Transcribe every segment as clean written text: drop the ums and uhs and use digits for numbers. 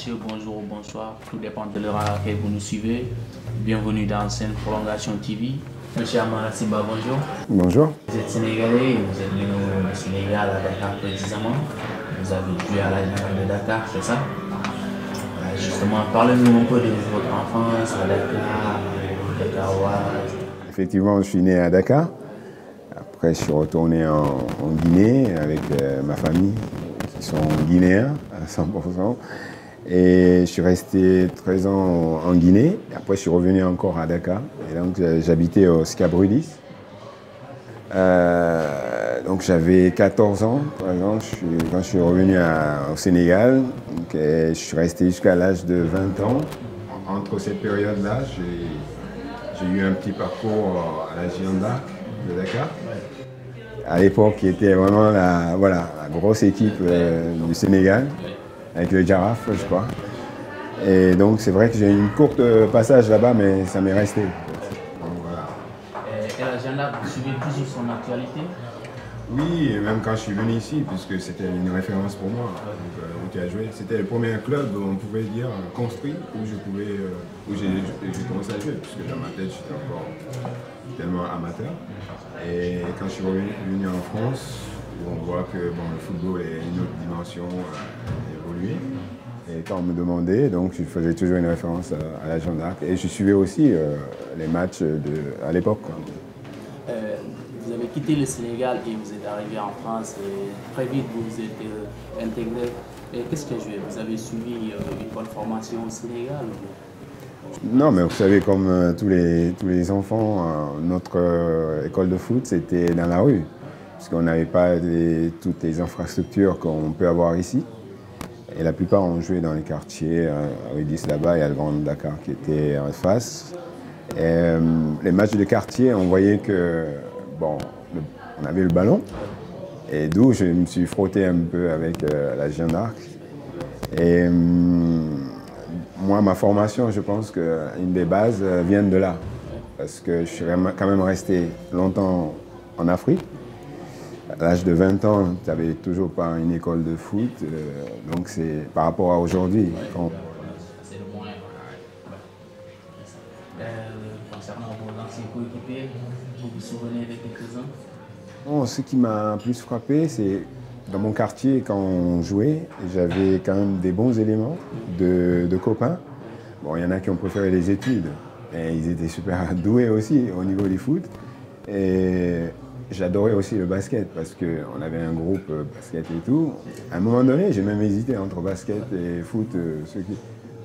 messieurs, bonjour ou bonsoir. Tout dépend de l'heure à laquelle vous nous suivez. Bienvenue dans Sen Prolongation TV. Monsieur Amara Simba, bonjour. Bonjour. Vous êtes sénégalais, vous êtes venu au Sénégal à Dakar précisément. Vous avez joué à la Gendarmerie de Dakar, c'est ça? Justement, parlez-nous un peu de votre enfance à Dakar, Dakaroise. Effectivement, je suis né à Dakar. Après, je suis retourné en Guinée avec ma famille, qui sont guinéens à 100%. Et je suis resté 13 ans en Guinée. Après, je suis revenu encore à Dakar. Et donc, j'habitais au Scat Brudis. Donc, j'avais 14 ans, par exemple, quand je suis revenu au Sénégal. Donc, je suis resté jusqu'à l'âge de 20 ans. Entre cette période-là, j'ai eu un petit parcours à la Jeanne d'Arc de Dakar. À l'époque, qui était vraiment la grosse équipe du Sénégal, avec le Jaraaf, je crois. Et donc, c'est vrai que j'ai eu une courte passage là-bas, mais ça m'est resté. Donc, voilà. Et la Jeanne d'Arc, vous suivez toujours son actualité? Oui, et même quand je suis venu ici, puisque c'était une référence pour moi, où tu as joué. C'était le premier club, on pouvait dire, construit, où j'ai commencé à jouer, puisque dans ma tête, j'étais encore tellement amateur. Et quand je suis revenu en France, on voit que bon, le football est une autre dimension, évolué. Et quand on me demandait, donc je faisais toujours une référence à la Jeanne d'Arc. Et je suivais aussi les matchs à l'époque. Vous avez quitté le Sénégal et vous êtes arrivé en France et très vite vous vous êtes intégré. Et qu'est-ce que vous avez suivi une bonne formation au Sénégal? Non, mais vous savez, comme tous les enfants, notre école de foot, c'était dans la rue. Parce qu'on n'avait pas toutes les infrastructures qu'on peut avoir ici. Et la plupart ont joué dans les quartiers. À Rudis, là-bas, il y a le Grand Dakar qui était en face. Et, les matchs de quartier, on voyait que, bon, on avait le ballon. Et d'où je me suis frotté un peu avec la Jeanne d'Arc. Et moi, ma formation, je pense qu'une des bases vient de là. Parce que je suis quand même resté longtemps en Afrique. À l'âge de 20 ans, tu n'avais toujours pas une école de foot. Donc c'est par rapport à aujourd'hui. C'est le moyen. Concernant vos anciens coéquipiers, vous vous souvenez de quelques-uns? Bon, ce qui m'a plus frappé, c'est dans mon quartier, quand on jouait, j'avais quand même des bons éléments de copains. Bon, il y en a qui ont préféré les études. Et ils étaient super doués aussi au niveau du foot. Et j'adorais aussi le basket parce qu'on avait un groupe basket et tout. À un moment donné, j'ai même hésité entre basket et foot,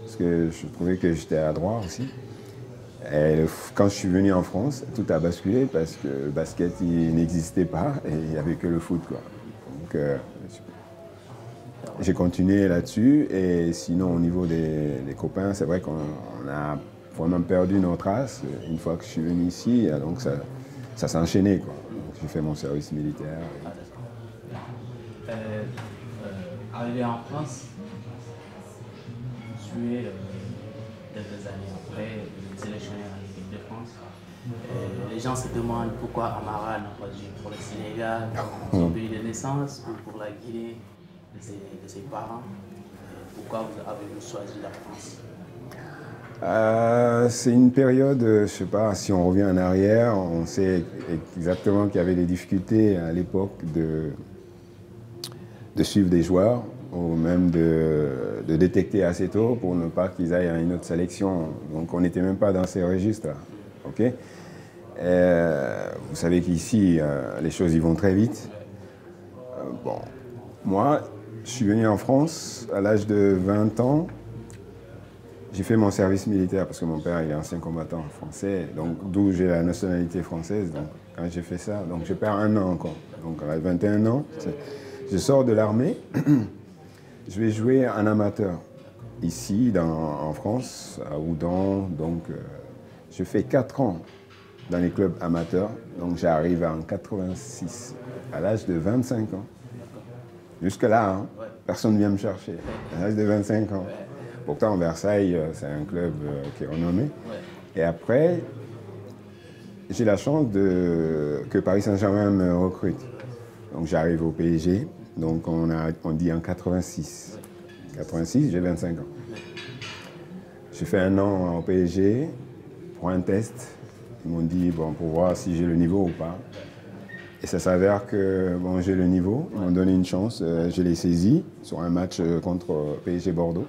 parce que je trouvais que j'étais adroit aussi. Et quand je suis venu en France, tout a basculé parce que le basket il n'existait pas et il n'y avait que le foot, quoi. Donc j'ai continué là-dessus. Et sinon, au niveau des copains, c'est vrai qu'on a vraiment perdu nos traces une fois que je suis venu ici. Donc ça s'est enchaîné, quoi. J'ai fait mon service militaire. Arrivé en France, vous jouez quelques années après, vous êtes sélectionné en équipe de France. Les gens se demandent pourquoi Amara n'a pas joué pour le Sénégal, son pays de naissance, ou pour la Guinée de ses parents. Pourquoi avez-vous choisi la France? C'est une période, je ne sais pas, si on revient en arrière, on sait exactement qu'il y avait des difficultés à l'époque de suivre des joueurs ou même de détecter assez tôt pour ne pas qu'ils aillent à une autre sélection. Donc on n'était même pas dans ces registres-là. Okay. Vous savez qu'ici, les choses y vont très vite. Bon, moi, je suis venu en France à l'âge de 20 ans. J'ai fait mon service militaire parce que mon père est ancien combattant français, donc d'où j'ai la nationalité française. Donc quand j'ai fait ça, donc je perds un an encore. Donc à 21 ans, je sors de l'armée, je vais jouer en amateur ici en France, à Oudan. Donc je fais 4 ans dans les clubs amateurs. Donc j'arrive en 86, à l'âge de 25 ans. Jusque-là, hein, personne ne vient me chercher, à l'âge de 25 ans. Pourtant, Versailles, c'est un club qui est renommé. Et après, j'ai la chance que Paris Saint-Germain me recrute. Donc j'arrive au PSG, donc on dit en 86. 86, j'ai 25 ans. J'ai fait un an au PSG pour un test. Ils m'ont dit, bon, pour voir si j'ai le niveau ou pas. Et ça s'avère que bon, j'ai le niveau. Ils m'ont donné une chance. Je l'ai saisi sur un match contre PSG Bordeaux.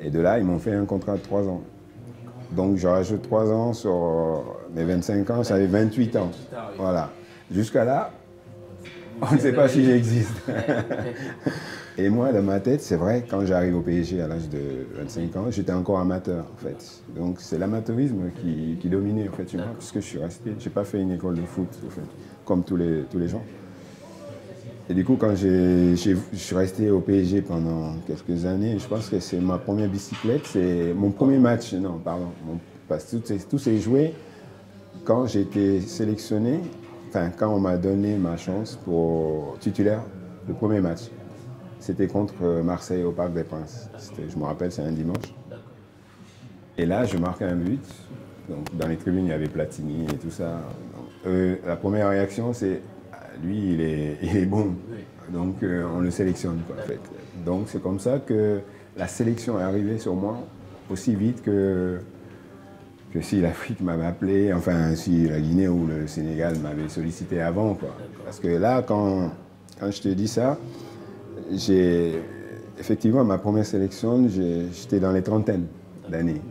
Et de là, ils m'ont fait un contrat de 3 ans. Donc, je rajoute 3 ans sur mes 25 ans, ça fait 28 ans. Voilà. Jusqu'à là, on ne sait pas si j'existe. Et moi, dans ma tête, c'est vrai, quand j'arrive au PSG à l'âge de 25 ans, j'étais encore amateur, en fait. Donc, c'est l'amateurisme qui dominait, en fait, chez moi, puisque je suis resté. Je n'ai pas fait une école de foot, en fait, comme tous les gens. Et du coup, quand je suis resté au PSG pendant quelques années, je pense que c'est ma première bicyclette, c'est mon premier match, non, pardon, parce que tout s'est joué quand j'ai été sélectionné, enfin, quand on m'a donné ma chance pour titulaire, le premier match. C'était contre Marseille au Parc des Princes. Je me rappelle, c'est un dimanche. Et là, je marque un but. Donc, dans les tribunes, il y avait Platini et tout ça. Donc, la première réaction, c'est lui, il est bon. Donc, on le sélectionne, quoi, en fait. Donc, c'est comme ça que la sélection est arrivée sur moi aussi vite que si l'Afrique m'avait appelé, enfin, si la Guinée ou le Sénégal m'avaient sollicité avant, quoi. Parce que là, quand je te dis ça, effectivement, ma première sélection, j'étais dans les trentaines d'années.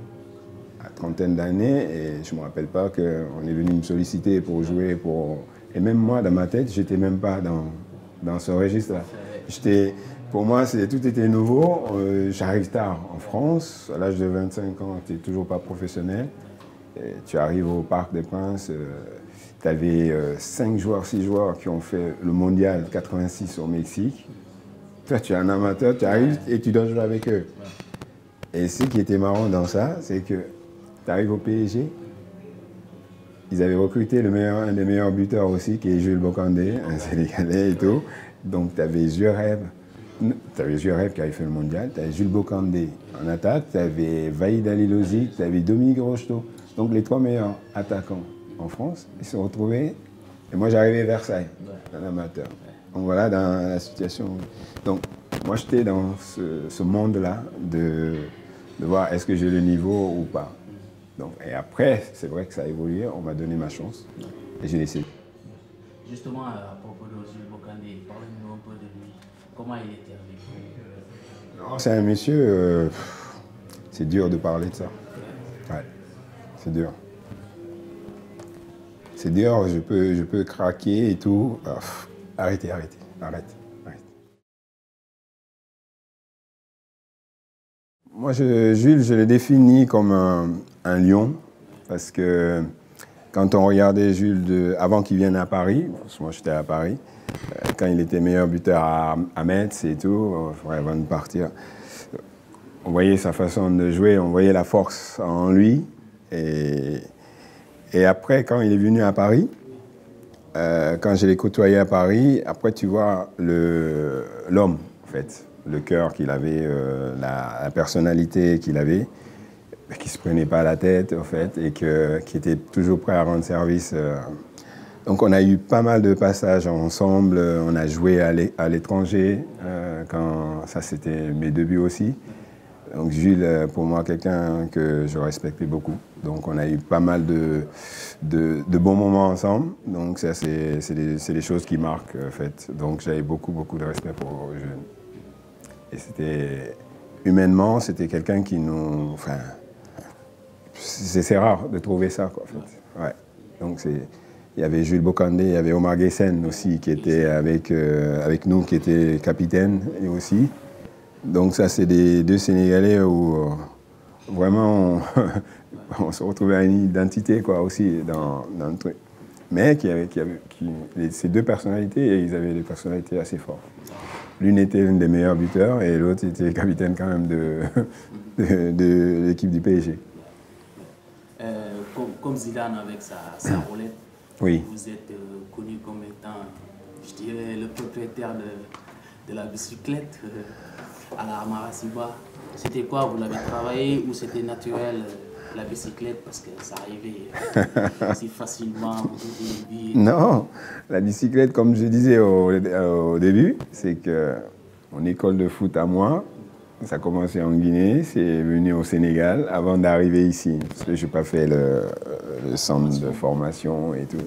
À trentaine d'années, et je ne me rappelle pas qu'on est venu me solliciter pour jouer pour... Et même moi, dans ma tête, je n'étais même pas dans ce registre-là. Pour moi, tout était nouveau. J'arrive tard en France. À l'âge de 25 ans, tu n'es toujours pas professionnel. Et tu arrives au Parc des Princes. Tu avais 5 joueurs, 6 joueurs qui ont fait le mondial 86 au Mexique. Toi, tu es un amateur, tu arrives et tu dois jouer avec eux. Et ce qui était marrant dans ça, c'est que tu arrives au PSG, ils avaient recruté un des meilleurs buteurs aussi, qui est Jules Bocandé, un Sénégalais et tout. Donc, tu avais Jureb qui avait fait le mondial, tu avais Jules Bocandé en attaque, tu avais Vaïd Alilozic, tu avais Dominique Rocheteau. Donc, les 3 meilleurs attaquants en France, ils se sont retrouvés. Et moi, j'arrivais à Versailles, un amateur. Donc voilà, dans la situation. Donc, moi, j'étais dans ce monde-là de voir est-ce que j'ai le niveau ou pas. Donc, et après, c'est vrai que ça a évolué, on m'a donné ma chance et j'ai laissé. Justement, à propos de Jules Bocandé, parlez-nous un peu de lui. Comment il était avec vous? C'est un monsieur, c'est dur de parler de ça. Ouais, c'est dur. C'est dur, je peux craquer et tout. Arrête. Moi, Jules, je le définis comme un lion, parce que quand on regardait Jules avant qu'il vienne à Paris, parce que moi j'étais à Paris, quand il était meilleur buteur à Metz et tout, avant de partir, on voyait sa façon de jouer, on voyait la force en lui. Et après, quand il est venu à Paris, quand je l'ai côtoyé à Paris, après tu vois l'homme, en fait, le cœur qu'il avait, la personnalité qu'il avait, qui ne se prenait pas la tête, en fait, et qui était toujours prêt à rendre service. Donc on a eu pas mal de passages ensemble, on a joué à l'étranger, quand ça c'était mes débuts aussi. Donc Jules, pour moi, quelqu'un que je respectais beaucoup. Donc on a eu pas mal de bons moments ensemble. Donc ça, c'est des choses qui marquent, en fait. Donc j'avais beaucoup de respect pour Jules. Et humainement, c'était quelqu'un qui nous... Enfin, c'est rare de trouver ça, quoi, en fait. Ouais. Donc il y avait Jules Bocandé, il y avait Omar Guessen aussi, qui était avec nous, qui était capitaine, et aussi. Donc ça, c'est des 2 Sénégalais où vraiment on se retrouvait à une identité, quoi, aussi dans le truc. Mais ces 2 personnalités, ils avaient des personnalités assez fortes. L'une était l'une des meilleurs buteurs et l'autre était capitaine quand même de l'équipe du PSG. Comme Zidane avec sa roulette, oui. Vous êtes connu comme étant, je dirais, le propriétaire de la bicyclette à la Amarasiba. C'était quoi? Vous l'avez travaillé ou c'était naturel, la bicyclette, parce que ça arrivait si facilement? Non, la bicyclette, comme je disais au début, c'est que mon école de foot à moi. Ça a commencé en Guinée, c'est venu au Sénégal avant d'arriver ici. Parce que je n'ai pas fait le centre de formation et tout.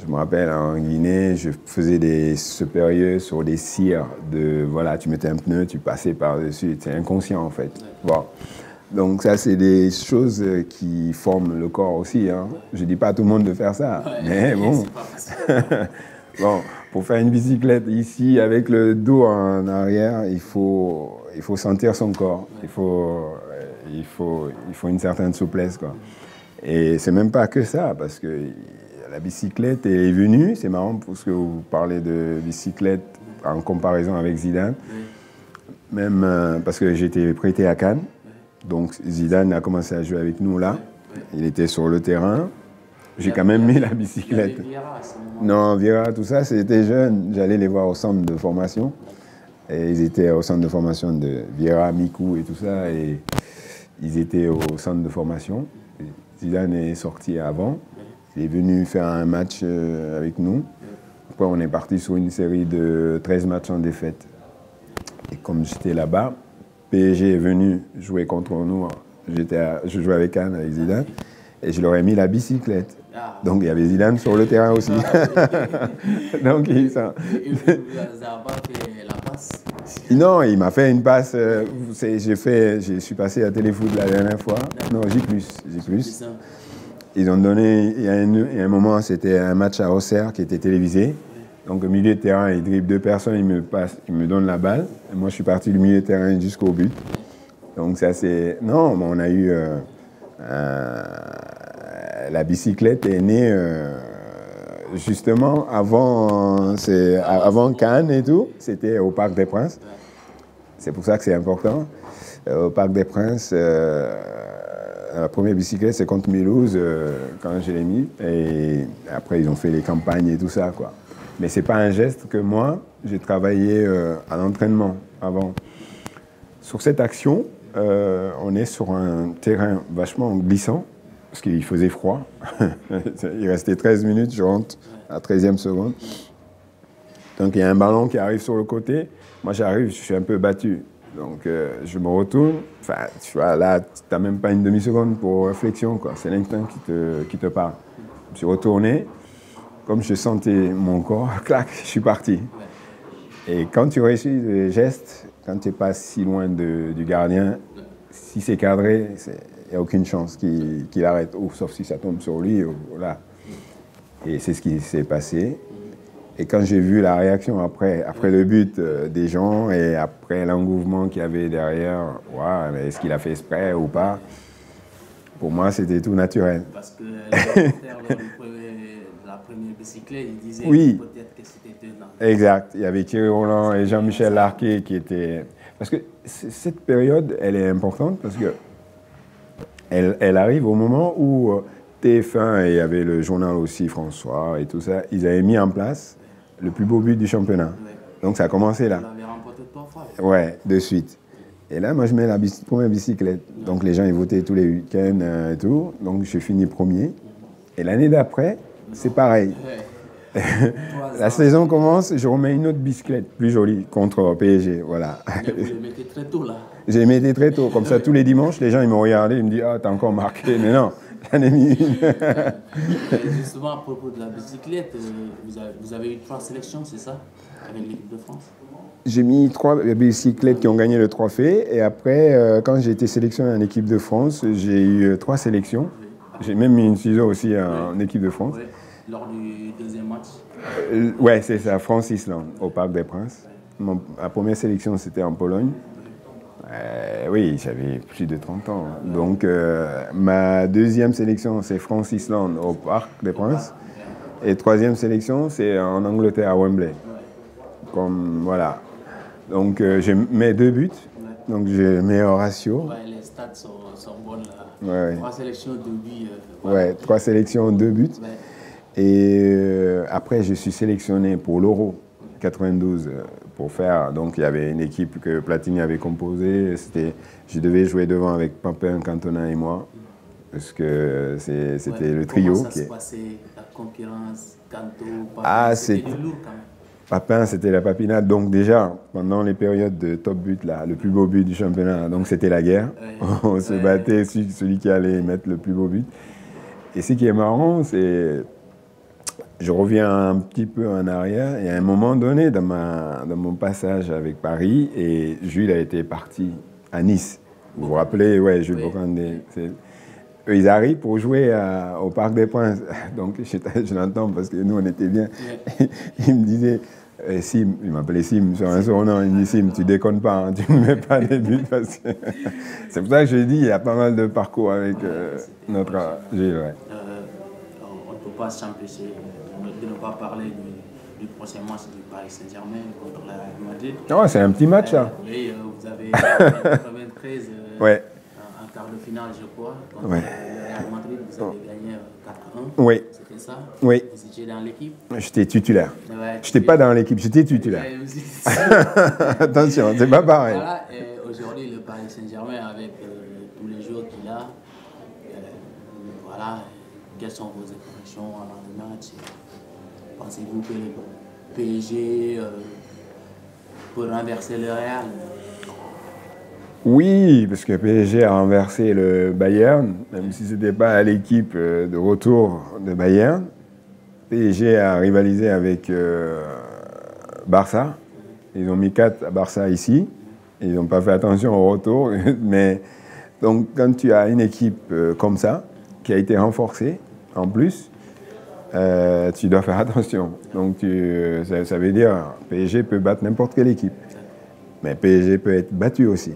Je me rappelle, en Guinée, je faisais des supérieurs sur des cires de... Voilà, tu mettais un pneu, tu passais par-dessus. C'est inconscient, en fait. Bon. Donc ça, c'est des choses qui forment le corps aussi. Hein. Je ne dis pas à tout le monde de faire ça. Mais bon. Bon, pour faire une bicyclette ici, avec le dos en arrière, il faut sentir son corps. Il faut une certaine souplesse, quoi. Et c'est même pas que ça, parce que la bicyclette est venue. C'est marrant parce que vous parlez de bicyclette en comparaison avec Zidane. Même parce que j'étais prêté à Cannes. Donc Zidane a commencé à jouer avec nous là. Il était sur le terrain. J'ai quand même mis la bicyclette. Non, Vieira, tout ça, c'était jeune. J'allais les voir au centre de formation. Et ils étaient au centre de formation de Vieira, Mikou et tout ça. Et ils étaient au centre de formation. Et Zidane est sorti avant. Il est venu faire un match avec nous. Après, on est parti sur une série de 13 matchs en défaite. Et comme j'étais là-bas, PSG est venu jouer contre nous. Je jouais avec Anne, avec Zidane. Et je leur ai mis la bicyclette. Donc il y avait Zidane sur le terrain aussi. Donc il ça. La passe. Non, il m'a fait une passe. Je suis passé à Téléfoot la dernière fois. Non, J+. Ils ont donné, il y a un moment, c'était un match à Auxerre qui était télévisé. Donc au milieu de terrain, il dribble deux personnes, il me donne la balle. Et moi, je suis parti du milieu de terrain jusqu'au but. Donc ça, c'est... Non, mais on a eu... la bicyclette est née justement avant Cannes et tout. C'était au Parc des Princes. C'est pour ça que c'est important. Au Parc des Princes, la première bicyclette, c'est contre Mulhouse quand je l'ai mis. Et après, ils ont fait les campagnes et tout ça, quoi. Mais ce n'est pas un geste que moi, j'ai travaillé à l'entraînement avant. Sur cette action, on est sur un terrain vachement glissant, parce qu'il faisait froid. Il restait 13 minutes, je rentre à 13e seconde. Donc il y a un ballon qui arrive sur le côté. Moi j'arrive, je suis un peu battu. Donc je me retourne. Enfin, tu vois, là, tu n'as même pas une demi-seconde pour réflexion, quoi. C'est l'instinct qui te parle. Je me suis retourné. Comme je sentais mon corps, clac, je suis parti. Et quand tu réussis le geste, quand tu n'es pas si loin du gardien, si c'est cadré, il n'y a aucune chance qu'il arrête, sauf si ça tombe sur lui. Là. Et c'est ce qui s'est passé. Et quand j'ai vu la réaction après le but des gens et après l'engouement qu'il y avait derrière, wow, est-ce qu'il a fait exprès ou pas? Pour moi, c'était tout naturel. Parce que la première bicyclette, il disait oui. Peut-être que c'était dedans. Exact. Il y avait Thierry Roland et Jean-Michel Larquet qui étaient... Parce que cette période, elle est importante parce que elle arrive au moment où TF1, et il y avait le journal aussi, François et tout ça, ils avaient mis en place le plus beau but du championnat. Ouais. Donc ça a commencé là. Vous l'avez remporté 3 fois. Ouais, de suite. Et là, moi, je mets la première bicyclette. Donc les gens, ils votaient tous les week-ends et tout. Donc je finis premier. Et l'année d'après, c'est pareil. Ouais. La saison commence, je remets une autre bicyclette plus jolie contre PSG. Voilà. Mais vous les mettez très tôt là. J'ai mis très tôt. Comme ça, tous les dimanches, les gens ils me regardaient, ils me disent « Ah, t'as encore marqué ». Mais non, j'en ai mis une. Justement, à propos de la bicyclette, vous avez eu 3 sélections, c'est ça, avec l'équipe de France? J'ai mis 3 bicyclettes qui ont gagné le trophée. Et après, quand j'ai été sélectionné en équipe de France, j'ai eu 3 sélections. J'ai même mis une ciseau aussi en équipe de France. Oui. Lors du deuxième match? Ouais, c'est ça, France-Islande, au Parc des Princes. Ma première sélection, c'était en Pologne. Oui, j'avais plus de 30 ans. Donc, ma deuxième sélection, c'est France-Islande au Parc des Princes. Et troisième sélection, c'est en Angleterre, à Wembley. Comme, voilà. Donc, j'ai mes 2 buts. Donc, j'ai le meilleur ratio. Ouais, les stats sont bonnes là. Ouais. 3 sélections, 2 buts. Ouais, 3 sélections, 2 buts. Ouais. Et après, je suis sélectionné pour l'Euro 92 pour faire. Donc, il y avait une équipe que Platini avait composée. Je devais jouer devant avec Papin, Cantona et moi. Parce que c'était le trio. Comment ça se passait, la concurrence, Canto, Papin, c'était du lourd quand même. Papin, c'était la papinade. Donc déjà, pendant les périodes de top but, là, le plus beau but du championnat, donc c'était la guerre. On se battait celui qui allait mettre le plus beau but. Et ce qui est marrant, c'est... Je reviens un petit peu en arrière, et à un moment donné, dans mon passage avec Paris, et Jules a été parti à Nice. Vous vous rappelez, ouais, Jules Bocandé. Eux, ils arrivent pour jouer au Parc des Princes. Donc, je l'entends parce que nous, on était bien. Il me disait, Sim, il m'appelait Sim sur un surnom, il me dit, Sim, tu déconnes pas, hein, tu ne mets pas des buts. Parce que... C'est pour ça que je dis, il y a pas mal de parcours avec notre Gilles. Ouais. On ne peut pas s'empêcher de ne pas parler du prochain match du Paris Saint-Germain contre la Real Madrid. Oh, c'est un petit match, là. Oui, vous avez 93 ouais. En quart de finale, je crois, contre le Real Madrid, vous avez gagné 4-1. Oui. C'était ça? Oui. Vous étiez dans l'équipe? J'étais titulaire. Ouais, je n'étais pas dans l'équipe, j'étais titulaire. Attention, c'est pas pareil. Voilà, aujourd'hui, le Paris Saint-Germain, avec tous les joueurs qu'il a, voilà, quelles sont vos impressions avant le match? Pensez-vous que le PSG peut renverser le Real? Oui, parce que PSG a renversé le Bayern, même si ce n'était pas l'équipe de retour de Bayern. PSG a rivalisé avec Barça. Ils ont mis 4 à Barça ici. Ils n'ont pas fait attention au retour. Mais donc, quand tu as une équipe comme ça, qui a été renforcée, en plus, tu dois faire attention. Donc, ça veut dire PSG peut battre n'importe quelle équipe. Mais PSG peut être battu aussi.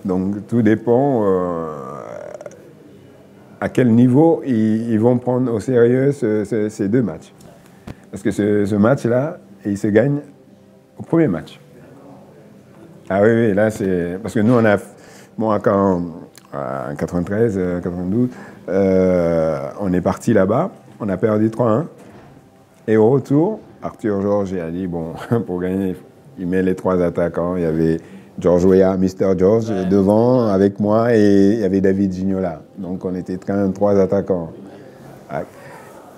Donc, tout dépend à quel niveau ils vont prendre au sérieux ces 2 matchs. Parce que ce match-là, il se gagne au premier match. Ah oui, là, c'est... Parce que nous, on a... Bon, quand, en 93, 92, on est parti là-bas, on a perdu 3-1. Et au retour, Arthur Georges a dit, bon, pour gagner, il met les 3 attaquants. Il y avait George Weah, Mr. George, devant, avec moi, et il y avait David Gignola. Donc, on était quand même 3 attaquants.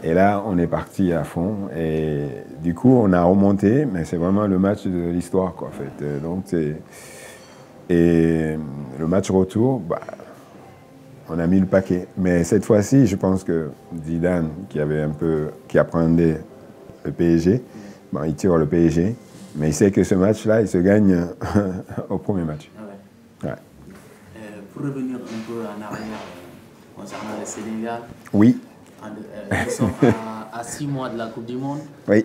Et là, on est parti à fond. Et du coup, on a remonté, mais c'est vraiment le match de l'histoire, quoi, en fait. Donc, et le match retour, bah, on a mis le paquet. Mais cette fois-ci, je pense que Zidane, qui appréhendait le PSG, bon, il tire le PSG. Mais il sait que ce match-là, il se gagne au premier match. Ouais. Pour revenir un peu en arrière concernant le Sénégal, oui. Nous sommes à 6 mois de la Coupe du Monde. Oui.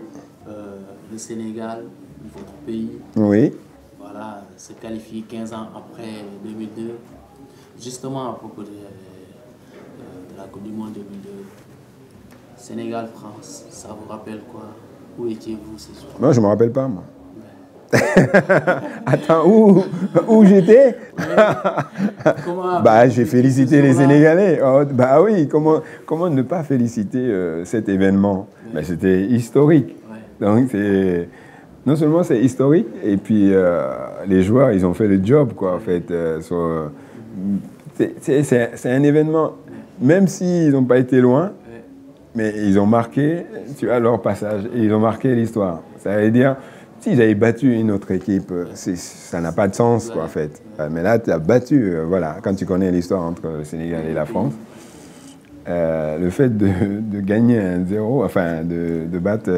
Le Sénégal, votre pays, oui. Voilà, se qualifie 15 ans après 2002. Justement, à propos de la Coupe du Monde 2002, Sénégal-France, ça vous rappelle quoi? Où étiez-vous ce soir? Non, je ne me rappelle pas, moi. Attends, où j'étais? Bah, j'ai félicité les Sénégalais. Oh, bah oui, comment ne pas féliciter cet événement? Bah, c'était historique. Donc, non seulement c'est historique, et puis les joueurs, ils ont fait le job, quoi, en fait. C'est un événement, même s'ils n'ont pas été loin, mais ils ont marqué, tu vois, leur passage, et ils ont marqué l'histoire. Ça veut dire... S'ils avaient battu une autre équipe, ça n'a pas de sens, quoi, en fait. Mais là, tu as battu, voilà, quand tu connais l'histoire entre le Sénégal et la France, le fait de gagner 1-0, enfin, de battre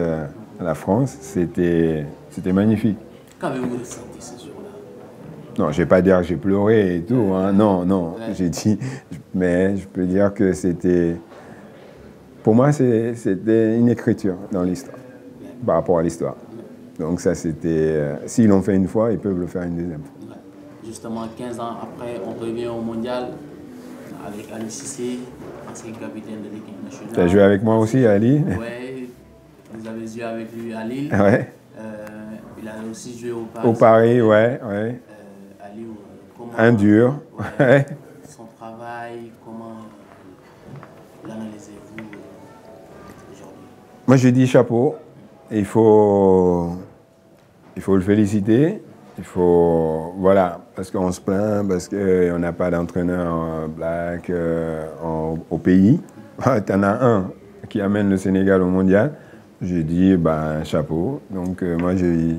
la France, c'était magnifique. Qu'avez-vous ressenti ce jour-là? Non, je ne vais pas dire que j'ai pleuré et tout, hein. Non, j'ai dit, mais je peux dire que c'était... Pour moi, c'était une écriture dans l'histoire, par rapport à l'histoire. Donc ça, c'était... S'ils l'ont fait une fois, ils peuvent le faire une deuxième fois. Justement, 15 ans après, on revient au mondial avec Ali Cissé, ancien capitaine de l'équipe nationale. Tu as joué avec moi aussi, Ali? Oui, vous avez joué avec lui à Lille. Ouais. Il a aussi joué au Paris. Au Paris, ouais. Ali, comment... Un dur. Ouais. Son travail, comment l'analysez-vous aujourd'hui? Moi, je dis chapeau. Il faut le féliciter. Il faut, voilà, parce qu'on se plaint, parce qu'on n'a pas d'entraîneur black au pays. Tu en as un qui amène le Sénégal au mondial. J'ai dit, ben, chapeau. Donc, moi, j'ai dit,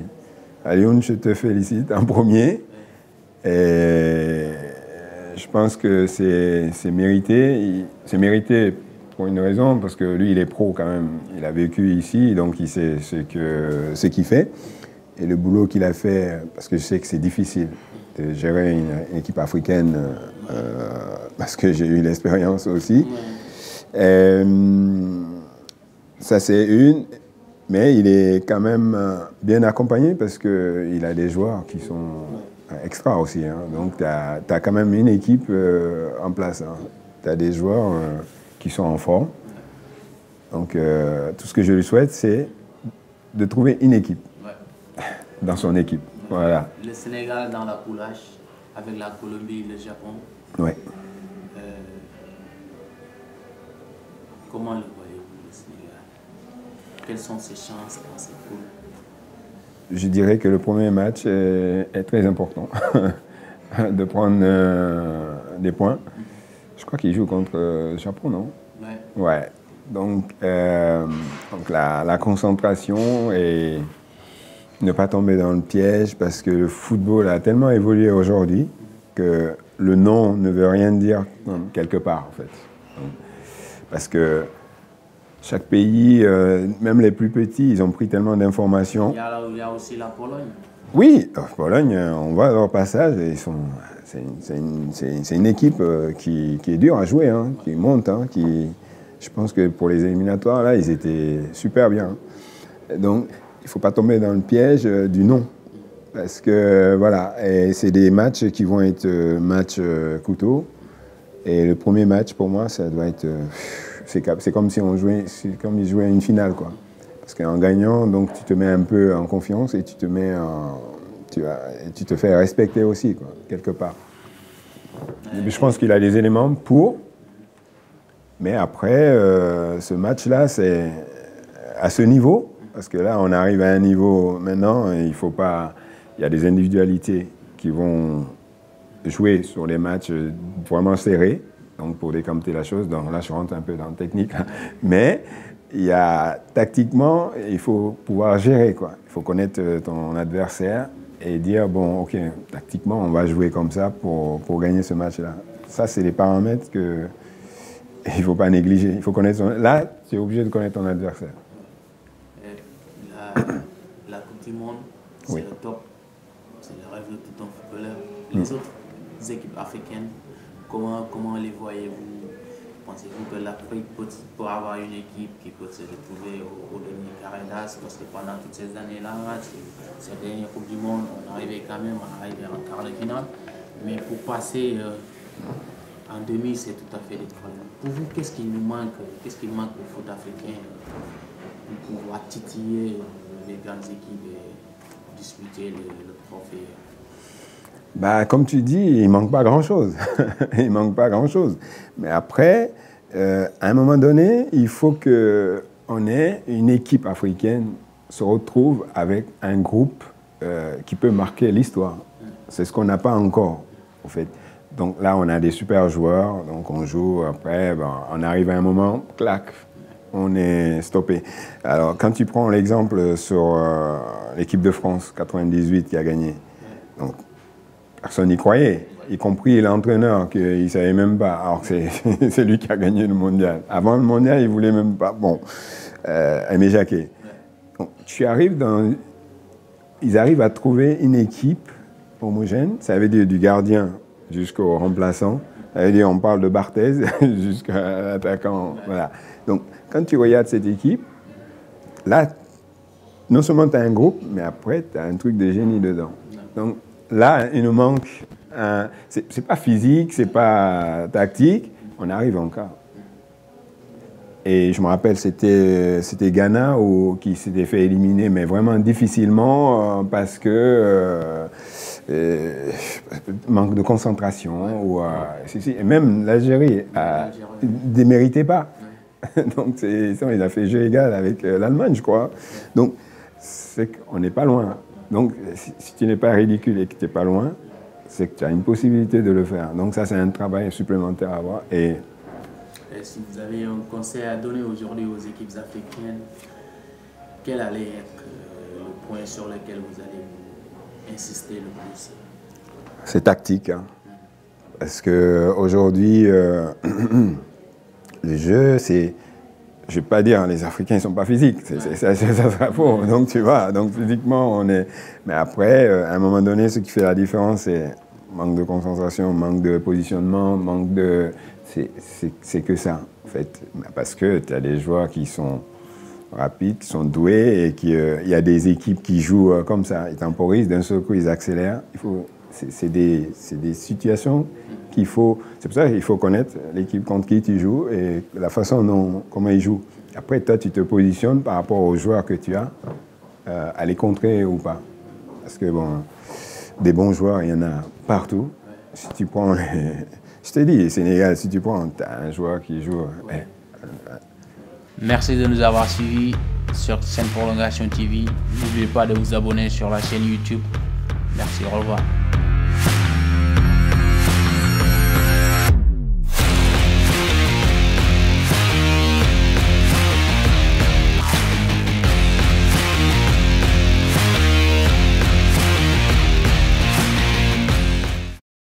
Alioune, je te félicite en premier. Et je pense que c'est mérité. C'est mérité pour une raison, parce que lui, il est pro quand même. Il a vécu ici, donc il sait ce qu'il fait. Et le boulot qu'il a fait, parce que je sais que c'est difficile de gérer une équipe africaine, parce que j'ai eu l'expérience aussi. Ça, c'est une. Mais il est quand même bien accompagné parce qu'il a des joueurs qui sont extra aussi. Hein. Donc, tu as quand même une équipe en place. Hein. Tu as des joueurs qui sont en forme. Donc, tout ce que je lui souhaite, c'est de trouver une équipe dans son équipe. Voilà. Le Sénégal dans la poule H, avec la Colombie et le Japon. Oui. Comment le voyez-vous, le Sénégal? Quelles sont ses chances dans cette poule? Je dirais que le premier match est très important de prendre des points. Je crois qu'il joue contre le Japon, non? Ouais. Donc la concentration et ne pas tomber dans le piège parce que le football a tellement évolué aujourd'hui que le nom ne veut rien dire quelque part, en fait. Parce que chaque pays, même les plus petits, ils ont pris tellement d'informations. Il y a aussi la Pologne. Oui, la Pologne, on voit leur passage. C'est une équipe qui est dure à jouer, hein, qui monte. Hein, je pense que pour les éliminatoires, là, ils étaient super bien. Donc, il ne faut pas tomber dans le piège du nom. Parce que, voilà, c'est des matchs qui vont être matchs couteau. Et le premier match, pour moi, ça doit être... c'est comme si ils jouaient une finale, quoi. Parce qu'en gagnant, donc, tu te mets un peu en confiance et tu te fais respecter aussi, quoi, quelque part. Je pense qu'il a les éléments pour... Mais après, ce match-là, c'est à ce niveau, parce que là, on arrive à un niveau maintenant, il faut pas... Il y a des individualités qui vont jouer sur les matchs vraiment serrés, donc pour décamter la chose. Donc là, je rentre un peu dans le technique. Mais il y a, tactiquement, il faut pouvoir gérer, quoi. Il faut connaître ton adversaire et dire, bon, OK, tactiquement, on va jouer comme ça pour gagner ce match-là. Ça, c'est les paramètres qu'il ne faut pas négliger. Il faut connaître là, tu es obligé de connaître ton adversaire. La Coupe du Monde, c'est le top. C'est le rêve de tout un footballeur. Les autres équipes africaines, comment les voyez-vous? Pensez-vous que l'Afrique peut avoir une équipe qui peut se retrouver au dernier carré d'as? Parce que pendant toutes ces années-là, ces dernières Coupes du Monde, on arrivait quand même à arriver en quart de finale. Mais pour passer en demi, c'est tout à fait différent. Pour vous, qu'est-ce qui nous manque? Qu'est-ce qui manque au foot africain pour pouvoir titiller les grandes équipes et disputer le trophée? Bah, comme tu dis, il ne manque pas grand-chose. Il ne manque pas grand-chose. Mais après, à un moment donné, il faut qu'on ait une équipe africaine se retrouve avec un groupe qui peut marquer l'histoire. C'est ce qu'on n'a pas encore, en fait. Donc là, on a des super joueurs, donc on joue, après, bon, on arrive à un moment, clac, on est stoppé. Alors, quand tu prends l'exemple sur l'équipe de France, 98, qui a gagné, donc personne n'y croyait, y compris l'entraîneur, qu'il ne savait même pas, alors que c'est lui qui a gagné le mondial. Avant le mondial, il ne voulait même pas. Bon, Aimé Jacquet. Donc, ils arrivent à trouver une équipe homogène, ça veut dire du gardien jusqu'au remplaçant, ça veut dire on parle de Barthez jusqu'à l'attaquant. Voilà. Donc, quand tu regardes cette équipe, là, non seulement tu as un groupe, mais après, tu as un truc de génie dedans. Donc, là, il nous manque, c'est pas physique, c'est pas tactique, on arrive en quart. Et je me rappelle, c'était Ghana qui s'était fait éliminer, mais vraiment difficilement, parce que manque de concentration. Et même l'Algérie ne déméritait pas. Donc, il a fait jeu égal avec l'Allemagne, je crois. Donc, c'est qu'on n'est pas loin. Donc, si tu n'es pas ridicule et que tu n'es pas loin, c'est que tu as une possibilité de le faire. Donc, ça, c'est un travail supplémentaire à avoir. Et si vous avez un conseil à donner aujourd'hui aux équipes africaines quel allait être le point sur lequel vous allez insister le plus? C'est tactique, hein. Parce qu'aujourd'hui, le jeu, c'est... Je ne vais pas dire, les Africains ne sont pas physiques, ça sera faux. Donc, tu vois, donc physiquement, on est... Mais après, à un moment donné, ce qui fait la différence, c'est manque de concentration, manque de positionnement, manque de... C'est que ça, en fait. Parce que tu as des joueurs qui sont rapides, qui sont doués, et il y a des équipes qui jouent comme ça. Ils temporisent, d'un seul coup, ils accélèrent. C'est des situations qu'il faut... C'est pour ça qu'il faut connaître l'équipe contre qui tu joues et la façon dont comment ils jouent. Après, toi, tu te positionnes par rapport aux joueurs que tu as, à les contrer ou pas. Parce que, bon, des bons joueurs, il y en a partout. Si tu prends... Je te dis, Sénégal, si tu prends, tu as un joueur qui joue... Merci de nous avoir suivis sur Sen Prolongation TV. N'oubliez pas de vous abonner sur la chaîne YouTube. Merci, au revoir.